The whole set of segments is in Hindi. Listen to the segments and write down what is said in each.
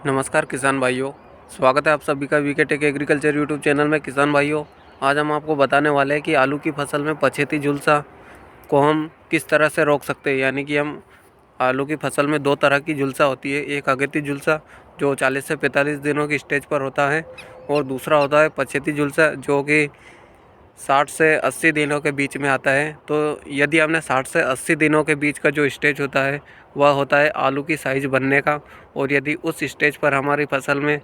नमस्कार किसान भाइयों, स्वागत है आप सभी का VK tech agriculture YouTube channel में। किसान भाइयों, आज हम आपको बताने वाले हैं कि आलू की फसल में पछेती झुलसा को हम किस तरह से रोक सकते हैं। यानी कि हम आलू की फसल में दो तरह की झुलसा होती है। एक अगेती झुलसा जो 40 से 45 दिनों की स्टेज पर होता है, और दूसरा होता है पछेती झुलसा जो कि 60 से 80 दिनों के बीच में आता है। तो यदि हमने 60 से 80 दिनों के बीच का जो स्टेज होता है वह होता है आलू की साइज़ बनने का, और यदि उस स्टेज पर हमारी फसल में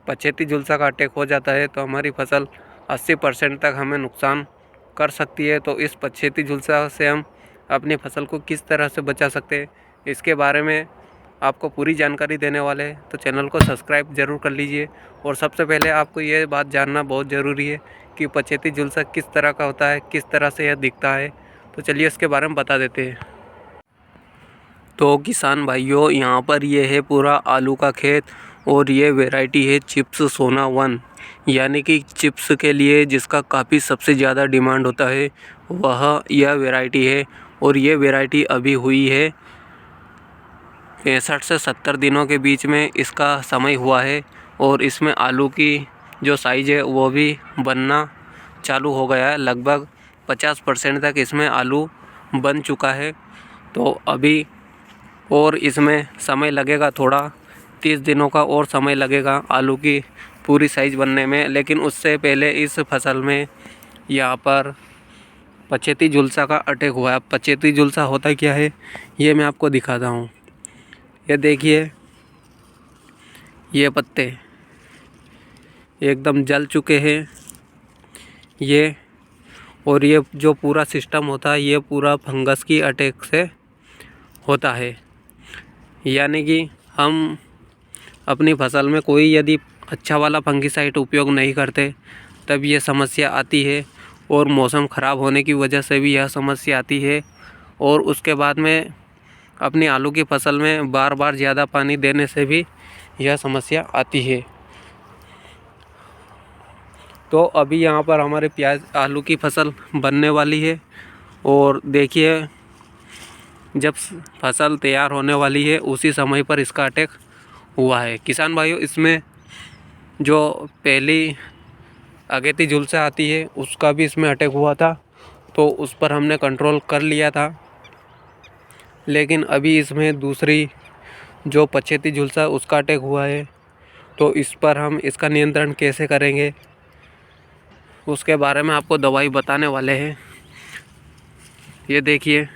पछेती झुलसा का अटैक हो जाता है तो हमारी फसल 80% तक हमें नुकसान कर सकती है। तो इस पछेती झुलसा से हम अपनी फसल को किस तरह से बचा सकते हैं, इसके बारे में आपको पूरी जानकारी देने वाले हैं। तो चैनल को सब्सक्राइब ज़रूर कर लीजिए। और सबसे पहले आपको ये बात जानना बहुत ज़रूरी है कि पछेती झुलसा किस तरह का होता है, किस तरह से यह दिखता है। तो चलिए इसके बारे में बता देते हैं। तो किसान भाइयों, यहाँ पर ये है पूरा आलू का खेत, और ये वैरायटी है चिप्स सोना 1। यानी कि चिप्स के लिए जिसका काफ़ी सबसे ज़्यादा डिमांड होता है वह यह वैरायटी है। और ये वैरायटी अभी हुई है 65 से 70 दिनों के बीच में इसका समय हुआ है, और इसमें आलू की जो साइज़ है वो भी बनना चालू हो गया है। लगभग 50% तक इसमें आलू बन चुका है। तो अभी और इसमें समय लगेगा, थोड़ा 30 दिनों का और समय लगेगा आलू की पूरी साइज़ बनने में। लेकिन उससे पहले इस फसल में यहाँ पर पछेती झुलसा का अटैक हुआ है। पछेती झुलसा होता क्या है ये मैं आपको दिखाता हूँ। ये देखिए, ये पत्ते एकदम जल चुके हैं ये, और ये जो पूरा सिस्टम होता है ये पूरा फंगस की अटैक से होता है। यानी कि हम अपनी फसल में कोई यदि अच्छा वाला फंगिसाइड उपयोग नहीं करते तब ये समस्या आती है, और मौसम ख़राब होने की वजह से भी यह समस्या आती है। और उसके बाद में अपनी आलू की फसल में बार बार ज़्यादा पानी देने से भी यह समस्या आती है। तो अभी यहाँ पर हमारे आलू की फसल बनने वाली है, और देखिए जब फसल तैयार होने वाली है उसी समय पर इसका अटैक हुआ है। किसान भाइयों, इसमें जो पहली अगेती झुलसा आती है उसका भी इसमें अटैक हुआ था, तो उस पर हमने कंट्रोल कर लिया था। लेकिन अभी इसमें दूसरी जो पछेती झुलसा उसका अटैक हुआ है, तो इस पर हम इसका नियंत्रण कैसे करेंगे उसके बारे में आपको दवाई बताने वाले हैं। ये देखिए,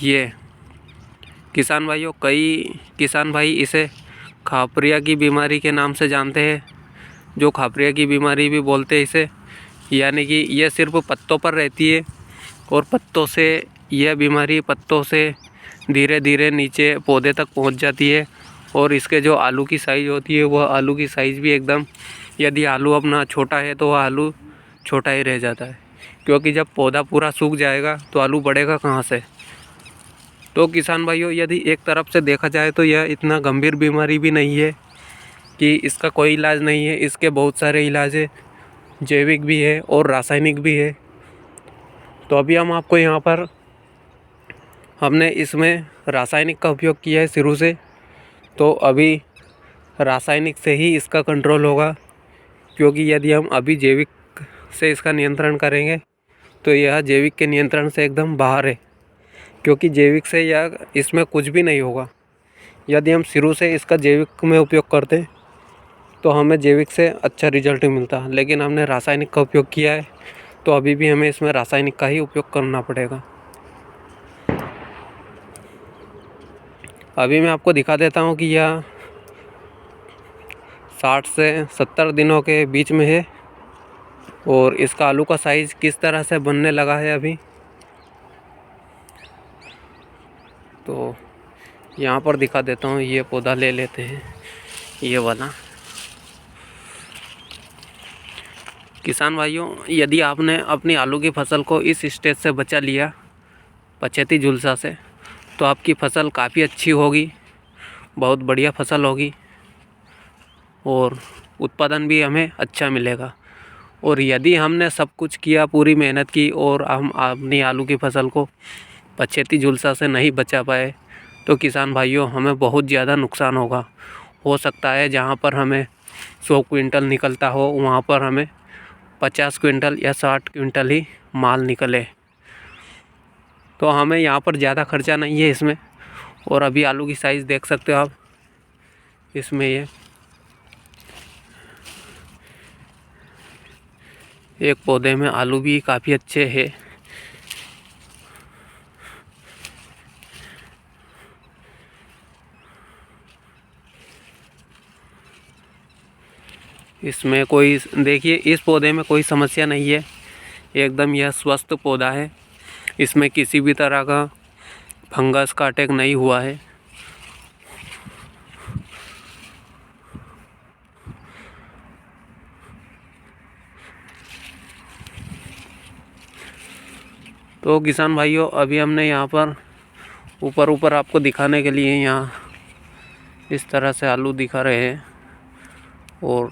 ये किसान भाइयों, कई किसान भाई इसे खापरिया की बीमारी के नाम से जानते हैं, जो खापरिया की बीमारी भी बोलते हैं इसे। यानी कि यह सिर्फ पत्तों पर रहती है, और पत्तों से यह बीमारी पत्तों से धीरे धीरे नीचे पौधे तक पहुंच जाती है। और इसके जो आलू की साइज़ होती है वह आलू की साइज़ भी एकदम, यदि आलू अपना छोटा है तो वह आलू छोटा ही रह जाता है, क्योंकि जब पौधा पूरा सूख जाएगा तो आलू बढ़ेगा कहाँ से। तो किसान भाइयों, यदि एक तरफ से देखा जाए तो यह इतना गंभीर बीमारी भी नहीं है कि इसका कोई इलाज नहीं है। इसके बहुत सारे इलाज है, जैविक भी है और रासायनिक भी है। तो अभी हम आपको यहाँ पर, हमने इसमें रासायनिक का उपयोग किया है शुरू से, तो अभी रासायनिक से ही इसका कंट्रोल होगा। क्योंकि यदि हम अभी जैविक से इसका नियंत्रण करेंगे तो यह जैविक के नियंत्रण से एकदम बाहर है, क्योंकि जैविक से यह इसमें कुछ भी नहीं होगा। यदि हम शुरू से इसका जैविक में उपयोग करते तो हमें जैविक से अच्छा रिजल्ट मिलता, लेकिन हमने रासायनिक का उपयोग किया है तो अभी भी हमें इसमें रासायनिक का ही उपयोग करना पड़ेगा। अभी मैं आपको दिखा देता हूँ कि यह 60 से 70 दिनों के बीच में है, और इसका आलू का साइज़ किस तरह से बनने लगा है अभी। तो यहाँ पर दिखा देता हूँ, ये पौधा ले लेते हैं, ये वाला। किसान भाइयों, यदि आपने अपनी आलू की फसल को इस स्टेज से बचा लिया पछेती झुलसा से, तो आपकी फसल काफ़ी अच्छी होगी, बहुत बढ़िया फसल होगी, और उत्पादन भी हमें अच्छा मिलेगा। और यदि हमने सब कुछ किया, पूरी मेहनत की, और हम अपनी आलू की फसल को पछेती झुलसा से नहीं बचा पाए, तो किसान भाइयों हमें बहुत ज़्यादा नुकसान होगा। हो सकता है जहाँ पर हमें 100 क्विंटल निकलता हो वहाँ पर हमें 50 क्विंटल या 60 क्विंटल ही माल निकले। तो हमें यहाँ पर ज़्यादा खर्चा नहीं है इसमें। और अभी आलू की साइज़ देख सकते हो आप इसमें, ये एक पौधे में आलू भी काफ़ी अच्छे हैं। इसमें कोई, देखिए इस पौधे में कोई समस्या नहीं है, एकदम यह स्वस्थ पौधा है। इसमें किसी भी तरह का फंगस का अटैक नहीं हुआ है। तो किसान भाइयों, अभी हमने यहाँ पर ऊपर आपको दिखाने के लिए यहाँ इस तरह से आलू दिखा रहे हैं। और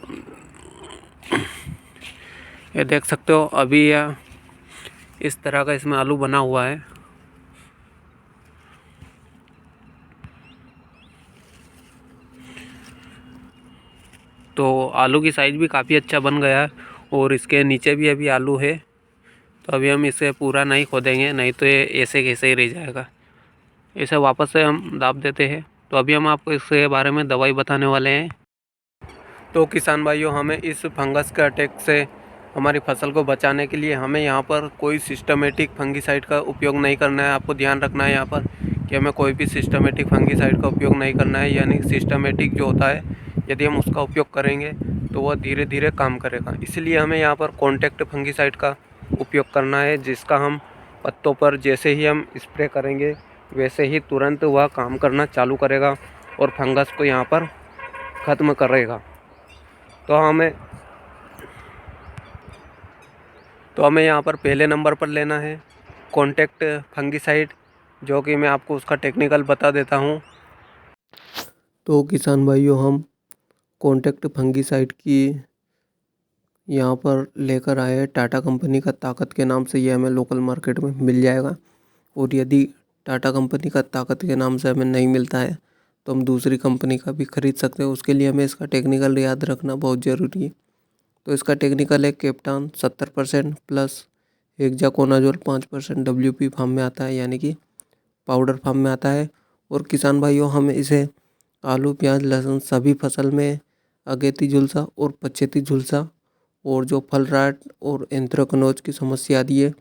ये देख सकते हो अभी यह इस तरह का इसमें आलू बना हुआ है। तो आलू की साइज़ भी काफ़ी अच्छा बन गया है। और इसके नीचे भी अभी आलू है, तो अभी हम इसे पूरा नहीं खोदेंगे, नहीं तो ये ऐसे कैसे ही रह जाएगा। इसे वापस से हम दाब देते हैं। तो अभी हम आपको इसके बारे में दवाई बताने वाले हैं। तो किसान भाइयों, हमें इस फंगस के अटैक से हमारी फसल को बचाने के लिए हमें यहाँ पर कोई सिस्टमेटिक फंगीसाइड का उपयोग नहीं करना है। आपको ध्यान रखना है यहाँ पर कि हमें कोई भी सिस्टमेटिक फंगीसाइड का उपयोग नहीं करना है। यानी सिस्टमेटिक जो होता है, यदि हम उसका उपयोग करेंगे तो वह धीरे धीरे काम करेगा। इसलिए हमें यहाँ पर कॉन्टैक्ट फंगीसाइड का उपयोग करना है, जिसका हम पत्तों पर जैसे ही हम स्प्रे करेंगे वैसे ही तुरंत वह काम करना चालू करेगा और फंगस को यहाँ पर ख़त्म करेगा। तो हमें यहाँ पर पहले नंबर पर लेना है कॉन्टैक्ट फंगीसाइड, जो कि मैं आपको उसका टेक्निकल बता देता हूँ। तो किसान भाइयों, हम कॉन्टैक्ट फंगीसाइड की यहाँ पर लेकर आए हैं टाटा कंपनी का ताकत के नाम से। ये हमें लोकल मार्केट में मिल जाएगा। और यदि टाटा कंपनी का ताकत के नाम से हमें नहीं मिलता है तो हम दूसरी कंपनी का भी खरीद सकते हैं। उसके लिए हमें इसका टेक्निकल याद रखना बहुत ज़रूरी है। तो इसका टेक्निकल है captan 70% plus hexaconazole 5% WP form में आता है, यानी कि पाउडर फॉर्म में आता है। और किसान भाइयों, हम इसे आलू, प्याज, लहसुन सभी फसल में अगेती झुलसा और पछेती झुलसा और जो फल राट और एंथ्रेक्नोज की समस्या आती है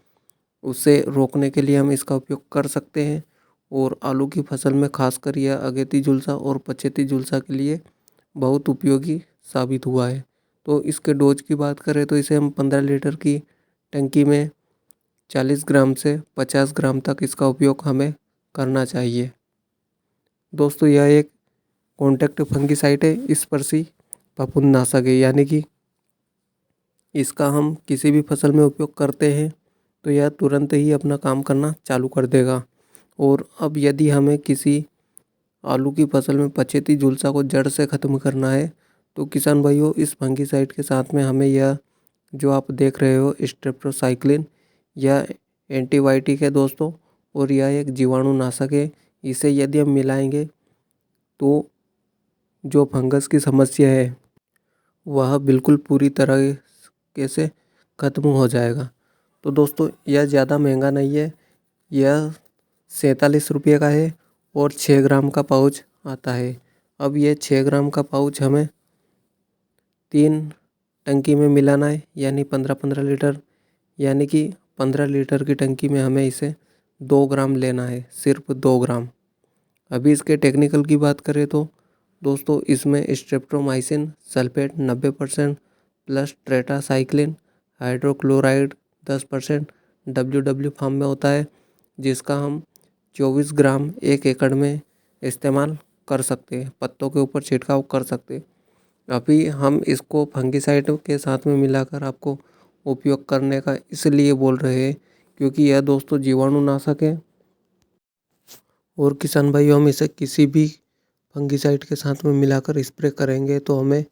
उसे रोकने के लिए हम इसका उपयोग कर सकते हैं। और आलू की फसल में खासकर यह अगेती झुलसा और पछेती झुलसा के लिए बहुत उपयोगी साबित हुआ है। तो इसके डोज की बात करें तो इसे हम 15 लीटर की टंकी में 40 ग्राम से 50 ग्राम तक इसका उपयोग हमें करना चाहिए। दोस्तों, यह एक कॉन्टैक्ट फंगीसाइड है, स्पर्शी फफूंदनाशक है, यानी कि इसका हम किसी भी फसल में उपयोग करते हैं तो यह तुरंत ही अपना काम करना चालू कर देगा। और अब यदि हमें किसी आलू की फसल में पछेती झुलसा को जड़ से ख़त्म करना है तो किसान भाइयों, इस फंगीसाइड के साथ में हमें यह जो आप देख रहे हो स्ट्रेप्टोसाइक्लिन, यह एंटीबायोटिक है दोस्तों, और यह एक जीवाणुनाशक है। इसे यदि हम मिलाएंगे तो जो फंगस की समस्या है वह बिल्कुल पूरी तरह से ख़त्म हो जाएगा। तो दोस्तों, यह ज़्यादा महंगा नहीं है, यह 47 रुपये का है और 6 ग्राम का पाउच आता है। अब ये 6 ग्राम का पाउच हमें 3 टंकी में मिलाना है, यानी 15-15 लीटर, यानी कि 15 लीटर की टंकी में हमें इसे 2 ग्राम लेना है, सिर्फ 2 ग्राम। अभी इसके टेक्निकल की बात करें तो दोस्तों, इसमें streptomycin sulphate 90% plus tetracycline hydrochloride 10% WW form में होता है, जिसका हम 24 ग्राम 1 एकड़ में इस्तेमाल कर सकते हैं, पत्तों के ऊपर छिड़काव कर सकते हैं। अभी हम इसको फंगीसाइड के साथ में मिलाकर आपको उपयोग करने का इसलिए बोल रहे हैं क्योंकि यह दोस्तों जीवाणुनाशक है। और किसान भाइयों, हम इसे किसी भी फंगीसाइड के साथ में मिलाकर स्प्रे करेंगे तो हमें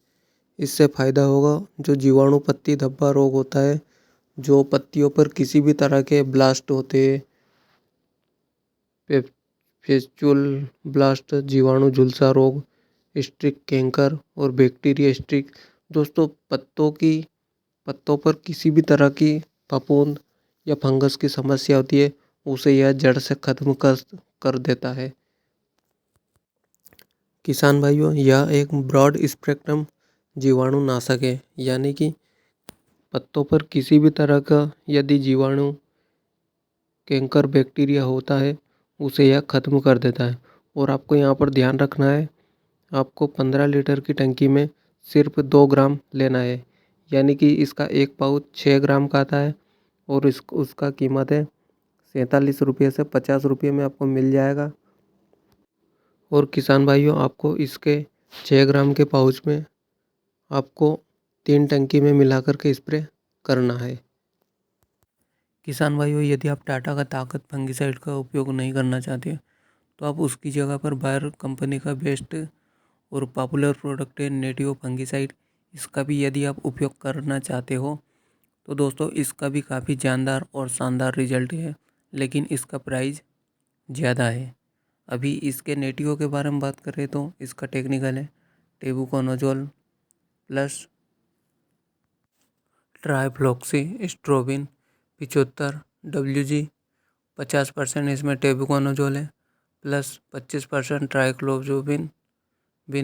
इससे फ़ायदा होगा। जो जीवाणु पत्ती धब्बा रोग होता है, जो पत्तियों पर किसी भी तरह के ब्लास्ट होते हैं, फेस्चुल ब्लास्ट, जीवाणु झुलसा रोग, स्ट्रिक कैंकर और बैक्टीरिया स्ट्रिक। दोस्तों पत्तों पर किसी भी तरह की फफूंद या फंगस की समस्या होती है उसे यह जड़ से खत्म कर देता है। किसान भाइयों, यह एक ब्रॉड स्पेक्ट्रम जीवाणुनाशक है, यानी कि पत्तों पर किसी भी तरह का यदि जीवाणु कैंकर बैक्टीरिया होता है उसे यह खत्म कर देता है। और आपको यहाँ पर ध्यान रखना है, आपको 15 लीटर की टंकी में सिर्फ 2 ग्राम लेना है, यानी कि इसका एक पाउच 6 ग्राम का आता है और उसका कीमत है 47 रुपये से 50 रुपये में आपको मिल जाएगा। और किसान भाइयों, आपको इसके 6 ग्राम के पाउच में आपको 3 टंकी में मिला करके स्प्रे करना है। किसान भाइयों, यदि आप टाटा का ताकत फंगिसाइड का उपयोग नहीं करना चाहते तो आप उसकी जगह पर बायर कंपनी का बेस्ट और पॉपुलर प्रोडक्ट है नेटिव फंगिसाइड। इसका भी यदि आप उपयोग करना चाहते हो तो दोस्तों इसका भी काफ़ी जानदार और शानदार रिजल्ट है, लेकिन इसका प्राइस ज़्यादा है। अभी इसके नेटिव के बारे में बात करें तो इसका टेक्निकल है टेबुकोनाजोल प्लस ट्राइफ्लॉक्सीस्ट्रोबिन 75 WG। 50% इसमें टेबुकोनाजोल है प्लस 25% ट्राइक्लोजोबिन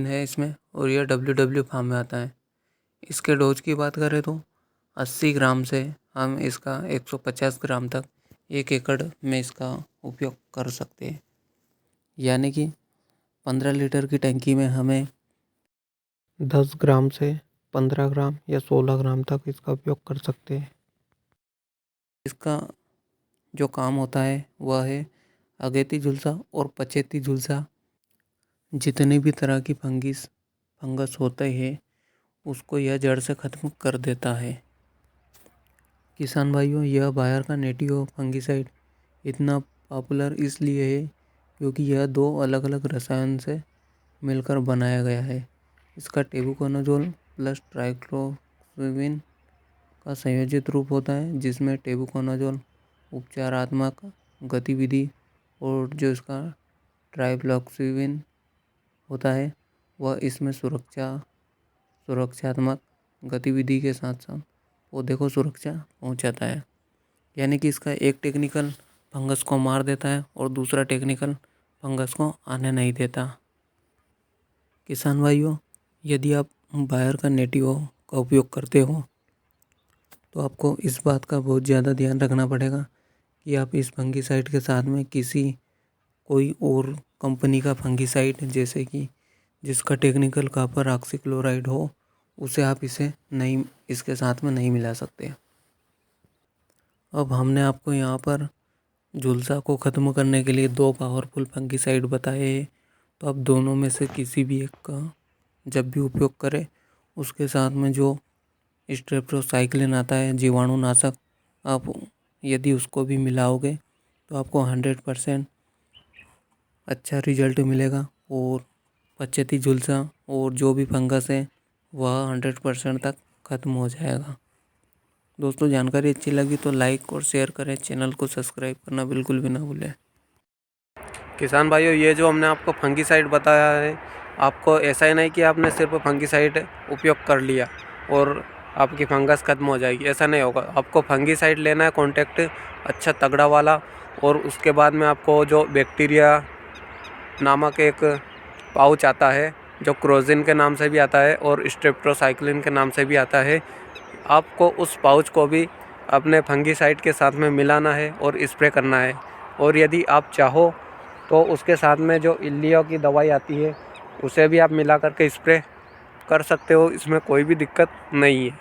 है इसमें, और यह WW फार्म में आता है। इसके डोज की बात करें तो 80 ग्राम से हम इसका 150 ग्राम तक 1 एकड़ में इसका उपयोग कर सकते हैं, यानी कि 15 लीटर की टंकी में हमें 10 ग्राम से 15 ग्राम या 16 ग्राम तक इसका उपयोग कर सकते हैं। इसका जो काम होता है वह है अगेती झुलसा और पचेती झुलसा, जितनी भी तरह की फंगस होते हैं उसको यह जड़ से ख़त्म कर देता है। किसान भाइयों, यह बायर का नेटिव फंगिसाइड इतना पॉपुलर इसलिए है क्योंकि यह 2 अलग अलग रसायन से मिलकर बनाया गया है। इसका टेबुकोनाजोल प्लस ट्राइक्लोजोबिन का संयोजित रूप होता है, जिसमें टेबुकोनाजोल उपचारात्मक गतिविधि और जो इसका ट्राइफ्लॉक्सीविन होता है वह इसमें सुरक्षात्मक गतिविधि के साथ साथ पौधे को सुरक्षा पहुंचाता है, यानी कि इसका एक टेक्निकल फंगस को मार देता है और दूसरा टेक्निकल फंगस को आने नहीं देता। किसान भाइयों, यदि आप बायर का नेटिव का उपयोग करते हो तो आपको इस बात का बहुत ज़्यादा ध्यान रखना पड़ेगा कि आप इस फंगिसाइड के साथ में कोई और कंपनी का फंगिसाइड, जैसे कि जिसका टेक्निकल कॉपर ऑक्सीक्लोराइड हो, उसे आप इसके साथ में नहीं मिला सकते। अब हमने आपको यहाँ पर झुलसा को ख़त्म करने के लिए 2 पावरफुल फंगिसाइड बताए हैं, तो आप दोनों में से किसी भी एक का जब भी उपयोग करें उसके साथ में जो स्ट्रेप्टोसाइक्लिन आता है जीवाणुनाशक, आप यदि उसको भी मिलाओगे तो आपको 100% अच्छा रिजल्ट मिलेगा और पचेती झुलसा और जो भी फंगस है वह 100% तक ख़त्म हो जाएगा। दोस्तों, जानकारी अच्छी लगी तो लाइक और शेयर करें, चैनल को सब्सक्राइब करना बिल्कुल भी ना भूलें। किसान भाइयों, ये जो हमने आपको फंगिसाइड बताया है, आपको ऐसा ही नहीं कि आपने सिर्फ फंगिसाइड उपयोग कर लिया और आपकी फंगस खत्म हो जाएगी, ऐसा नहीं होगा। आपको फंगिसाइड लेना है कॉन्टैक्ट अच्छा तगड़ा वाला, और उसके बाद में आपको जो बैक्टीरिया नामक एक पाउच आता है जो क्रोजिन के नाम से भी आता है और स्ट्रेप्टोसाइक्लिन के नाम से भी आता है, आपको उस पाउच को भी अपने फंगिसाइड के साथ में मिलाना है और स्प्रे करना है। और यदि आप चाहो तो उसके साथ में जो इल्लियो की दवाई आती है उसे भी आप मिला करके स्प्रे कर सकते हो, इसमें कोई भी दिक्कत नहीं है।